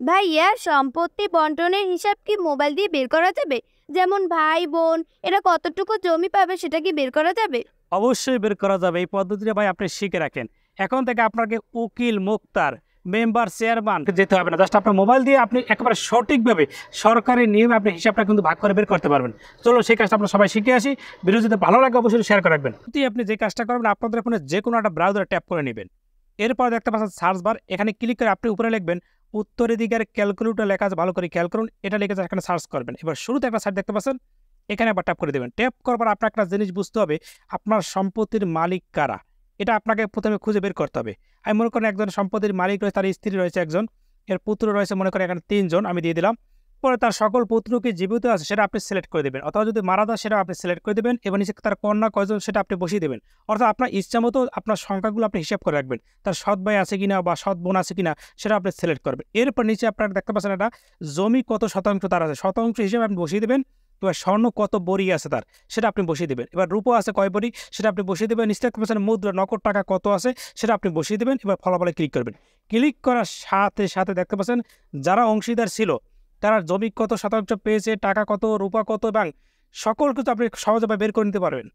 ভাইয়া, সম্পত্তি বন্টনের হিসাব কি মোবাইল দিয়ে বের করা যাবে? যেমন ভাই বোন এরা কতটুকু জমি পাবে সেটা কি বের করা যাবে? অবশ্যই বের করা যাবে। এই পদ্ধতিটা ভাই আপনি শিখে রাখেন। এখন থেকে আপনাকে উকিল, মুক্তার, মেম্বার, চেয়ারম্যান যেতে হবে না। জাস্ট আপনার মোবাইল দিয়ে আপনি একেবারে সঠিকভাবে সরকারি নিয়মে আপনি হিসাবটা কিন্তু ভাগ করে বের করতে পারবেন। চলো সেই কাজটা আমরা সবাই শিখে আসি। ভিডিও যদি ভালো লাগে অবশ্যই শেয়ার করে রাখবেন। যদি আপনি যে কাজটা করবেন আপনাদের ফোনে যে কোনো একটা ব্রাউজারে ট্যাপ করে নেবেন। এরপর দেখতে পাচ্ছেন সার্চ বার, এখানে ক্লিক করে আপনি উপরে লিখবেন উত্তরাধিকার ক্যালকুলেটর লেখা আছে, ভালো করে খেয়াল করুন। এটা লিখে এখানে সার্চ করবেন। এবার শুরুতে একটা সাইট দেখতে পাচ্ছেন, এখানে আবার ট্যাপ করে দেবেন। ট্যাপ করার পর আপনার একটা জিনিস বুঝতে হবে, আপনার সম্পত্তির মালিক কারা এটা আপনাকে প্রথমে খুঁজে বের করতে হবে। আমি মনে করেন একজন সম্পত্তির মালিক রয়েছে, তার স্ত্রী রয়েছে একজন, এর পুত্র রয়েছে মনে করেন এখানে 3 জন, আমি দিয়ে দিলাম। পরে তার সকল পুত্রকে জীবিত আছে সেটা আপনি সিলেক্ট করে দেবেন, অথবা যদি মারা যায় সেটা আপনি সিলেক্ট করে দেবেন, এবং নিচে তার কন্যা কয়জন সেটা আপনি বসিয়ে দেবেন। অর্থাৎ আপনার ইচ্ছা মতো আপনার সংখ্যাগুলো আপনি হিসাব করে রাখবেন। তার সৎ ভাই আছে কিনা বা সৎ বোন আছে কিনা সেটা আপনি সিলেক্ট করবেন। এরপর নিচে আপনারা দেখতে পাচ্ছেন একটা জমি কত শতাংশ তার আছে, শতাংশ হিসেবে আপনি বসিয়ে দেবেন। এবার স্বর্ণ কত বড়ি আছে তার সেটা আপনি বসিয়ে দেবেন। এবার রূপো আছে কয় বড়ি সেটা আপনি বসিয়ে দেবেন। নিচে দেখতে পাচ্ছেন মুদ্রা নগদ টাকা কত আছে সেটা আপনি বসিয়ে দেবেন। এবার ফলাফলে ক্লিক করবেন। ক্লিক করার সাথে সাথে দেখতে পাচ্ছেন যারা অংশীদার ছিল তারা জমি কত শতাংশ পেয়েছে, টাকা কত, রূপা কত, এবং সকল কিছু আপনি সহজভাবে বের করে নিতে পারবেন।